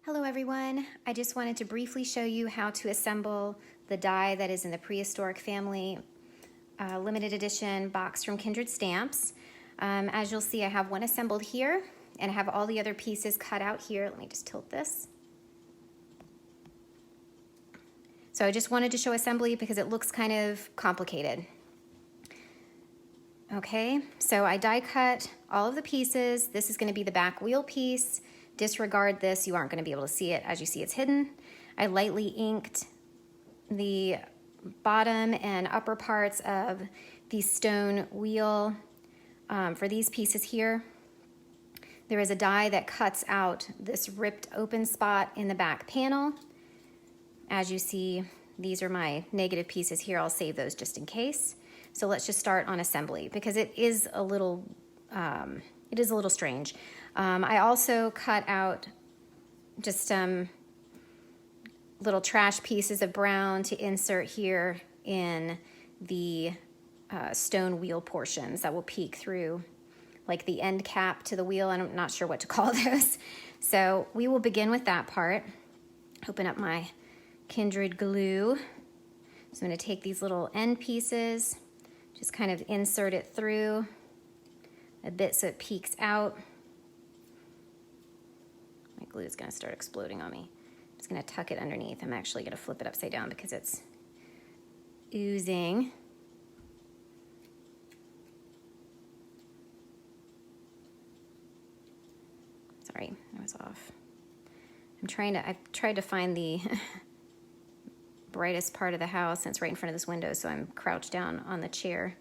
Hello everyone, I just wanted to briefly show you how to assemble the die that is in the Prehistoric Family limited edition box from Kindred Stamps. As you'll see, I have one assembled here and I have all the other pieces cut out here. Let me just tilt this. So I just wanted to show assembly because it looks kind of complicated. Okay, so I die cut all of the pieces. This is going to be the back wheel piece. Disregard this, you aren't going to be able to see it. As you see, it's hidden. I lightly inked the bottom and upper parts of the stone wheel for these pieces here. There is a die that cuts out this ripped open spot in the back panel. As you see, these are my negative pieces here. I'll save those just in case. So let's just start on assembly because it is a little strange. I also cut out just some little trash pieces of brown to insert here in the stone wheel portions that will peek through, like the end cap to the wheel. I'm not sure what to call those. So we will begin with that part. Open up my Kindred glue. So I'm going to take these little end pieces, just kind of insert it through a bit so it peeks out. My glue is going to start exploding on me. I'm just going to tuck it underneath. I'm actually going to flip it upside down because it's oozing. Sorry, I was off. I've tried to find the brightest part of the house, and it's right in front of this window, so I'm crouched down on the chair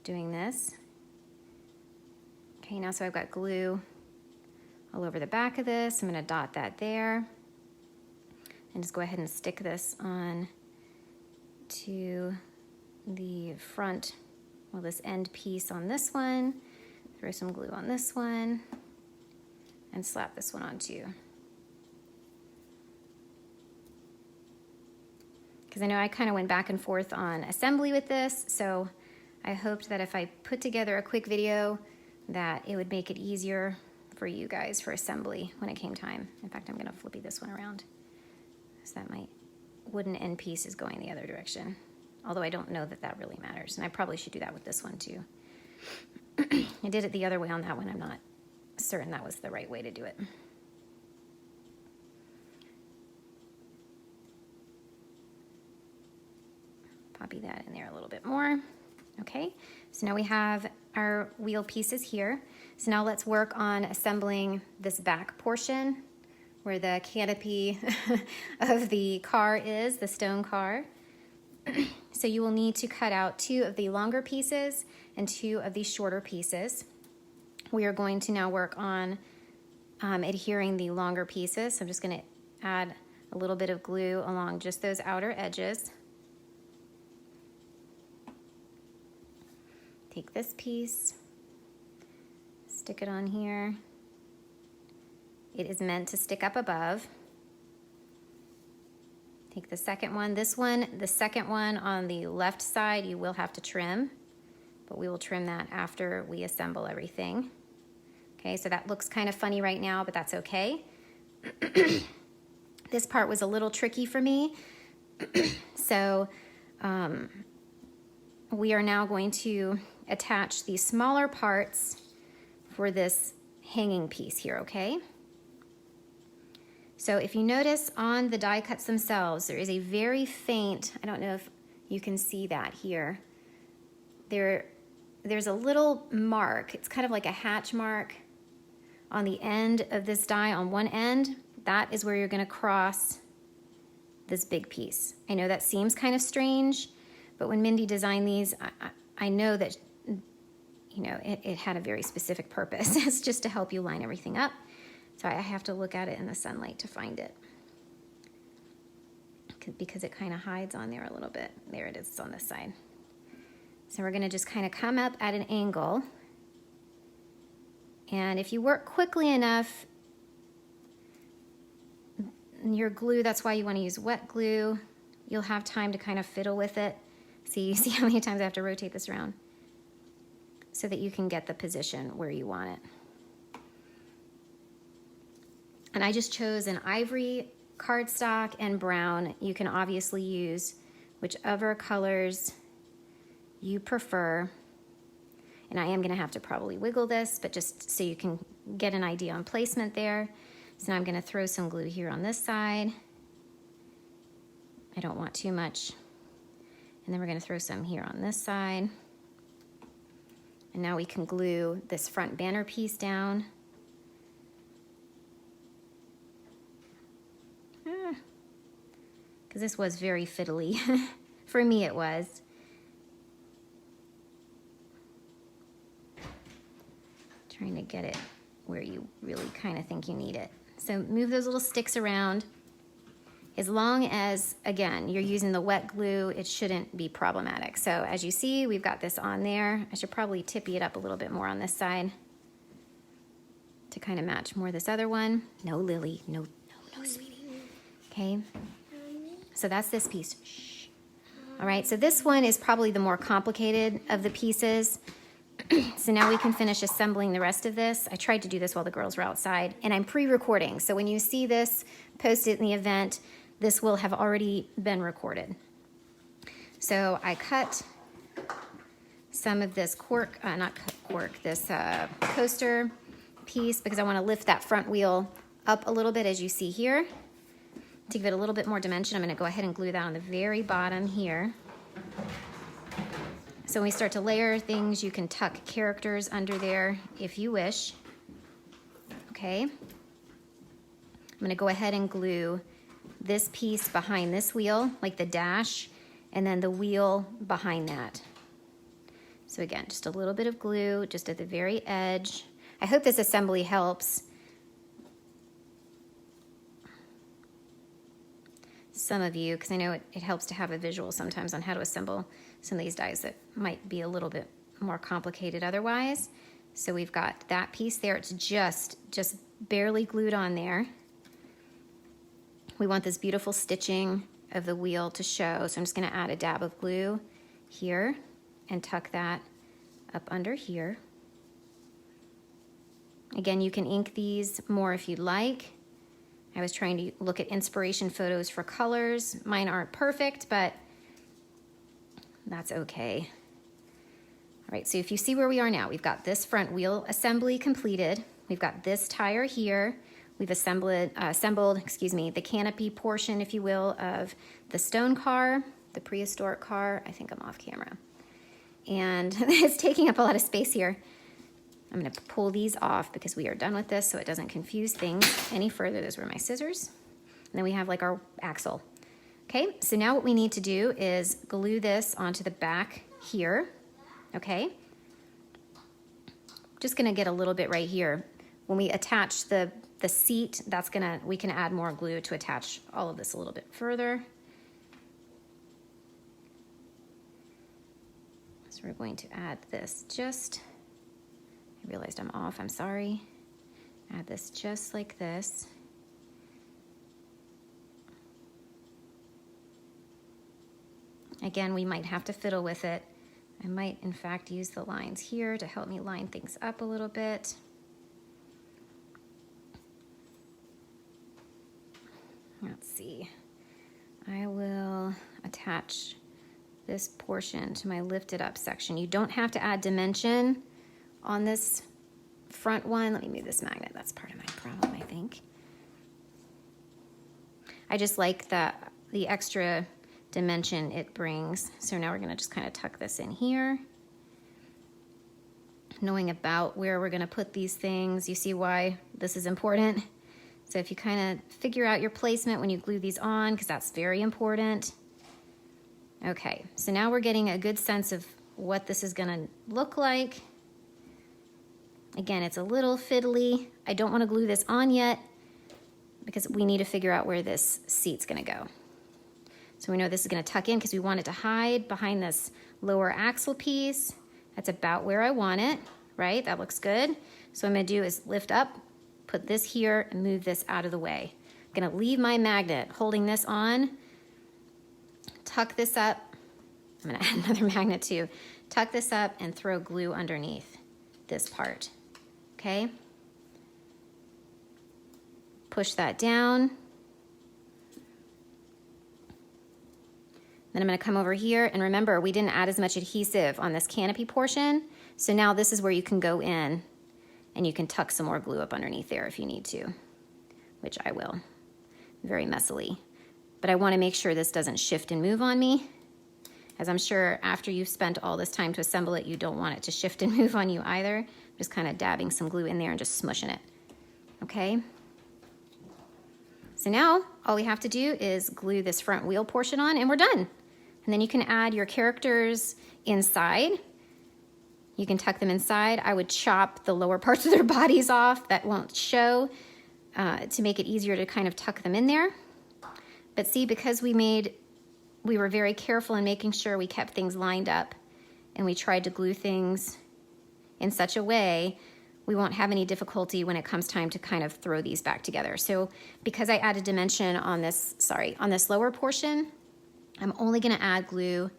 doing this. Okay, now so I've got glue all over the back of this. I'm going to dot that there and just go ahead and stick this on to the front, well, this end piece on this one, throw some glue on this one, and slap this one on too. Because I know I kind of went back and forth on assembly with this, so I hoped that if I put together a quick video that it would make it easier for you guys for assembly when it came time. In fact, I'm gonna flippy this one around so that my wooden end piece is going the other direction. Although I don't know that that really matters, and I probably should do that with this one too. I did it the other way on that one. I'm not certain that was the right way to do it. Copy that in there a little bit more. Okay, so now we have our wheel pieces here. So now let's work on assembling this back portion where the canopy of the car is, the stone car. So you will need to cut out 2 of the longer pieces and 2 of the shorter pieces. We are going to now work on adhering the longer pieces. So I'm just going to add a little bit of glue along just those outer edges. Take this piece, stick it on here. It is meant to stick up above. Take the second one. This one, the second one on the left side, you will have to trim, but we will trim that after we assemble everything. Okay, so that looks kind of funny right now, but that's okay. This part was a little tricky for me. So we are now going to attach the smaller parts for this hanging piece here, okay? So if you notice on the die cuts themselves, there is a very faint, I don't know if you can see that here. There's a little mark. It's kind of like a hatch mark on the end of this die on one end. That is where you're gonna cross this big piece. I know that seems kind of strange, but when Mindy designed these, I know that, you know, it had a very specific purpose. It's just to help you line everything up. So I have to look at it in the sunlight to find it because it kind of hides on there a little bit. There it is, it's on this side. So we're gonna just kind of come up at an angle. And if you work quickly enough, your glue, that's why you wanna use wet glue. You'll have time to kind of fiddle with it. See how many times I have to rotate this around so that you can get the position where you want it. And I just chose an ivory cardstock and brown. You can obviously use whichever colors you prefer. And I am gonna have to probably wiggle this, but just so you can get an idea on placement there. So now I'm gonna throw some glue here on this side. I don't want too much. And then we're gonna throw some here on this side. And now we can glue this front banner piece down. Because this was very fiddly. For me it was. Trying to get it where you really kind of think you need it. So move those little sticks around. As long as, again, you're using the wet glue, it shouldn't be problematic. So as you see, we've got this on there. I should probably tippy it up a little bit more on this side to kind of match more this other one. No, Lily, no, sweetie. Okay, so that's this piece. Shh. All right, so this one is probably the more complicated of the pieces. So now we can finish assembling the rest of this. I tried to do this while the girls were outside, and I'm pre-recording. So when you see this posted in the event, this will have already been recorded. So I cut some of this this coaster piece because I want to lift that front wheel up a little bit, as you see here. To give it a little bit more dimension, I'm going to go ahead and glue that on the very bottom here. So when we start to layer things, you can tuck characters under there if you wish. Okay. I'm going to go ahead and glue this piece behind this wheel, like the dash, and then the wheel behind that. So again, just a little bit of glue just at the very edge. I hope this assembly helps some of you, because I know it helps to have a visual sometimes on how to assemble some of these dies that might be a little bit more complicated otherwise. So we've got that piece there. It's just barely glued on there. We want this beautiful stitching of the wheel to show, so I'm just going to add a dab of glue here and tuck that up under here. Again, you can ink these more if you'd like. I was trying to look at inspiration photos for colors. Mine aren't perfect, but that's okay. All right, so if you see where we are now, we've got this front wheel assembly completed. We've got this tire here. We've assembled, the canopy portion, if you will, of the stone car, the prehistoric car. I think I'm off camera. And it's taking up a lot of space here. I'm gonna pull these off because we are done with this so it doesn't confuse things any further. Those were my scissors. And then we have like our axle. Okay, so now what we need to do is glue this onto the back here, okay? Just gonna get a little bit right here. When we attach the seat, we can add more glue to attach all of this a little bit further. So we're going to add this I realized I'm off, I'm sorry. Add this just like this. Again, we might have to fiddle with it. I might, in fact, use the lines here to help me line things up a little bit. Let's see. I will attach this portion to my lifted up section. You don't have to add dimension on this front one. Let me move this magnet. That's part of my problem, I think. I just like the extra dimension it brings. So now we're going to just kind of tuck this in here. Knowing about where we're going to put these things, you see why this is important. So if you kind of figure out your placement when you glue these on, because that's very important. Okay, so now we're getting a good sense of what this is going to look like. Again, it's a little fiddly. I don't want to glue this on yet because we need to figure out where this seat's going to go. So we know this is going to tuck in because we want it to hide behind this lower axle piece. That's about where I want it, right? That looks good. So what I'm going to do is lift up, put this here, and move this out of the way. I'm going to leave my magnet holding this on, tuck this up. I'm going to add another magnet too. Tuck this up and throw glue underneath this part, okay? push that down. Then I'm gonna come over here, and remember, we didn't add as much adhesive on this canopy portion, so now this is where you can go in and you can tuck some more glue up underneath there if you need to, which I will, very messily. But I wanna make sure this doesn't shift and move on me, as I'm sure after you've spent all this time to assemble it, you don't want it to shift and move on you either. Just kind of dabbing some glue in there and just smushing it, okay? So now all we have to do is glue this front wheel portion on and we're done. And then you can add your characters inside. You can tuck them inside. I would chop the lower parts of their bodies off that won't show to make it easier to kind of tuck them in there. But see, because we were very careful in making sure we kept things lined up and we tried to glue things in such a way, we won't have any difficulty when it comes time to kind of throw these back together. So because I added dimension on this, on this lower portion, I'm only gonna add glue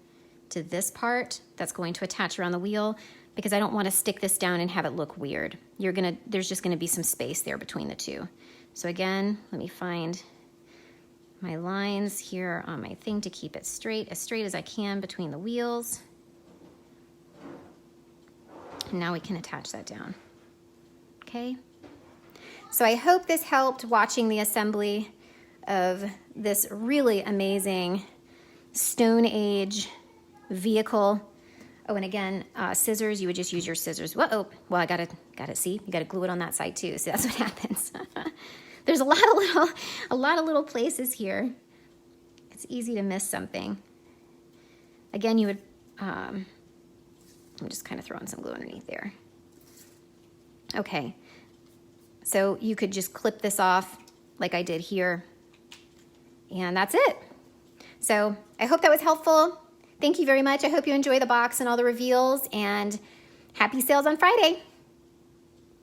to this part that's going to attach around the wheel because I don't wanna stick this down and have it look weird. There's just gonna be some space there between the two. So again, let me find my lines here on my thing to keep it straight as I can between the wheels. And now we can attach that down, okay? So I hope this helped watching the assembly of this really amazing Stone Age vehicle. Oh, and again, scissors, you would just use your scissors. Whoa, well, I got it, see? You gotta glue it on that side too, so that's what happens. There's a lot of little places here. It's easy to miss something. Again, you would, I'm just kind of throwing some glue underneath there. Okay, so you could just clip this off like I did here, and that's it. So I hope that was helpful. Thank you very much. I hope you enjoy the box and all the reveals, and happy sales on Friday.